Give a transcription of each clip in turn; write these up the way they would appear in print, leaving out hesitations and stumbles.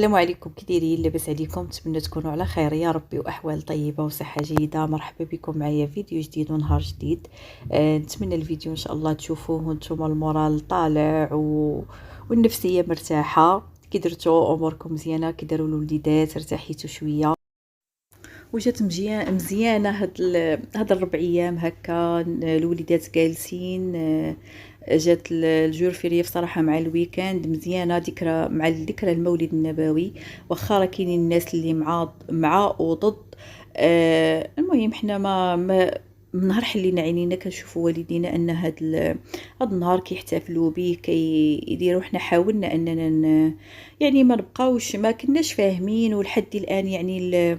السلام عليكم، كي دايرين؟ لاباس عليكم؟ نتمنى تكونوا على خير يا ربي واحوال طيبه وصحه جيده. مرحبا بكم معايا فيديو جديد ونهار جديد. نتمنى الفيديو ان شاء الله تشوفوه وانتم المورال طالع والنفسيه مرتاحه. كي درتوا اموركم مزيانه، كي داروا الوليدات ارتاحيتوا شويه، وجات مزيانه هاد الربع ايام هكا. الوليدات جالسين. جات الجور فيريه بصراحه مع الويكاند مزيانه، ذكرى مع الذكرى المولد النبوي. واخا راه كاينين الناس اللي مع وضد. المهم حنا ما من نهار حلينا عينينا كنشوفوا والدينا ان هاد النهار كيحتفلوا به كيديروا. حنا حاولنا اننا يعني ما نبقاوش، ما كناش فاهمين، ولحد الان يعني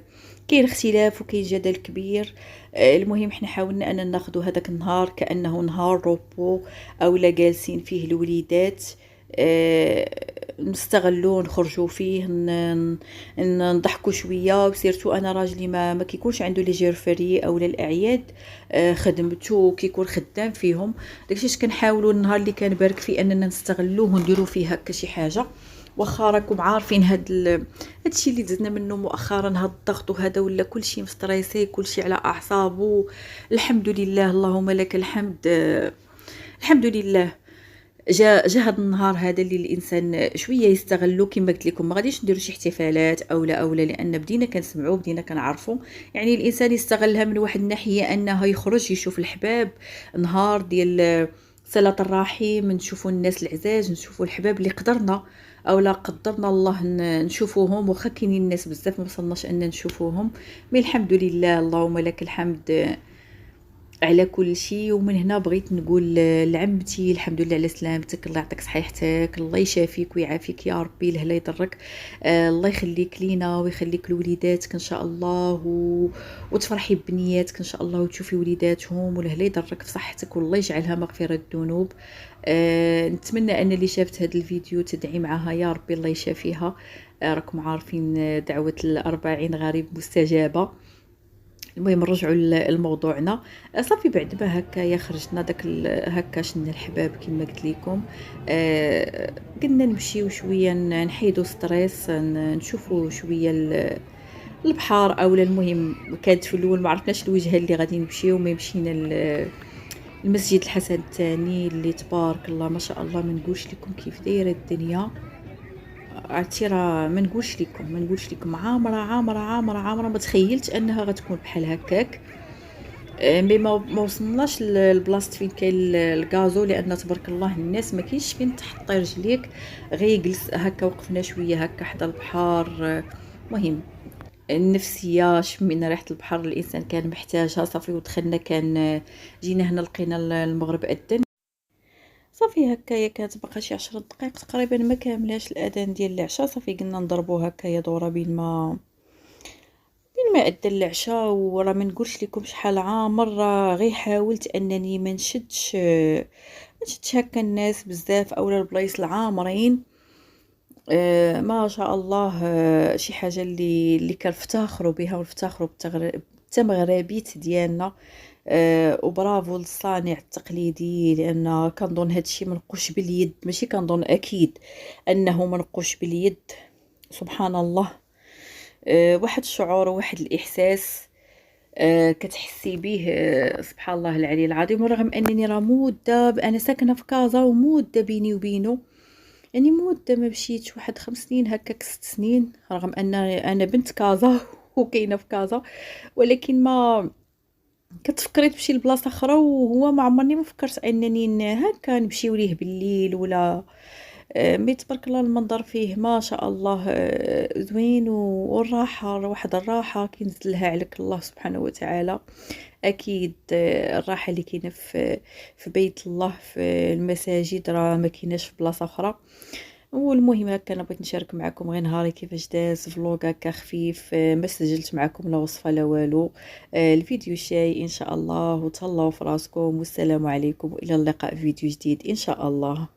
كاين اختلاف وكاين جدل كبير. المهم حنا حاولنا ان ناخذوا هذاك النهار كانه نهار روبو او لا جالسين فيه الوليدات. نستغلوا نخرجوا فيه نضحكوا شويه. وسيرتو انا راجلي ما كيكونش عنده لي جير فري او الاعياد. خدمته كيكون خدام فيهم. داكشي كنحاولوا النهار اللي كان بارك فيه اننا نستغلوه ونديروا فيه هكا شي حاجه. واخا راكم عارفين هادشي اللي دزنا منه مؤخرا، هاد الضغط وهذا ولا كلشي مستريسي، كلشي على اعصابه. الحمد لله، اللهم لك الحمد. الحمد لله. جا هاد النهار هذا اللي الانسان شويه يستغلو. كما قلت لكم ما غاديش نديروا شي احتفالات اولا لان بدينا كنسمعوا، بدينا كنعرفوا. يعني الانسان يستغلها من واحد الناحيه انه يخرج يشوف الحباب، نهار ديال صلة الرحم، نشوفوا الناس العزاز، نشوفوا الحباب اللي قدرنا او لا قدرنا الله نشوفوهم. واخا كاينين الناس بزاف ما وصلناش ان نشوفوهم، مي الحمد لله اللهم لك الحمد على كل شيء. ومن هنا بغيت نقول لعمتي الحمد لله على سلامتك، الله يعطيك صحيحتك، الله يشافيك ويعافيك يا ربي، لهلا يضرك. الله يخليك لينا ويخليك لوليداتك ان شاء الله، وتفرحي ببنياتك ان شاء الله وتشوفي وليداتهم، ولهلا يضرك في صحتك، والله يجعلها مغفرة الذنوب. نتمنى ان اللي شافت هذا الفيديو تدعي معها يا ربي الله يشافيها. راكم عارفين دعوة الأربعين غريب مستجابة. المهم نرجعوا لموضوعنا. صافي بعد ما هكايا خرجنا داك هكا شنا الحباب كما قلت لكم. قلنا نمشيو شويه نحيدوا ستريس، نشوفوا شويه البحر اولا. المهم كانت في الاول ما عرفناش الوجهه اللي غادي نمشيو، ما مشينا المسجد الحسن الثاني اللي تبارك الله ما شاء الله. ما نقولش لكم كيف دايره الدنيا. عرفتي راه ما نقولش لكم عامره عامره عامره عامره. ما تخيلت انها غتكون بحال هكاك. مي ما وصلناش للبلاصه فين كاين الغازو، لان تبارك الله الناس ما كاينش فين تحطي رجليك، غير جلس هكا. وقفنا شويه هكا حدا البحر. مهم النفسيه، شمينا ريحه البحر، الانسان كان محتاجها. صافي ودخلنا، كان جينا هنا لقينا المغرب اذن. صافي هكايا كانت باقا شي 10 دقائق تقريبا ما كاملاش الاذان ديال العشاء. صافي قلنا نضربوا هكايا دوره بين ما أدى العشاء. وراه ما نقولش لكم شحال عامر غير حاولت انني ما نشدش هكا الناس بزاف اولا البلايص العامرين. ما شاء الله. شي حاجه اللي كنفتخروا بها ونفتخروا بالتمغربيت ديالنا. وبرافو للصانع التقليدي، لان كنظن هادشي منقوش باليد، ماشي كنظن اكيد انه منقوش باليد. سبحان الله. واحد الشعور وواحد الاحساس كتحسي به. سبحان الله العلي العظيم. ورغم انني راه مده انا ساكنه في كازا، ومده بيني وبينه يعني مده ما مشيتش، واحد 5 سنين هكاك 6 سنين، رغم ان انا بنت كازا وكاينه في كازا. ولكن ما كتفكري تمشي لبلاصه اخرى، وهو ما عمرني ما فكرت انني هكا نمشيو ليه بالليل ولا. مي تبارك الله المنظر فيه ما شاء الله زوين، والراحه واحد الراحه كينزلها عليك الله سبحانه وتعالى. اكيد الراحه اللي كاينه في بيت الله في المساجد راه ما كايناش في بلاصه اخرى. والمهم هكا انا بغيت نشارك معكم غير نهاري كيفاش داز، فلوق هكا خفيف. ما سجلت معكم لا وصفه لا والو. الفيديو جاي ان شاء الله، وتهلاو في راسكم، والسلام عليكم والى اللقاء في فيديو جديد ان شاء الله.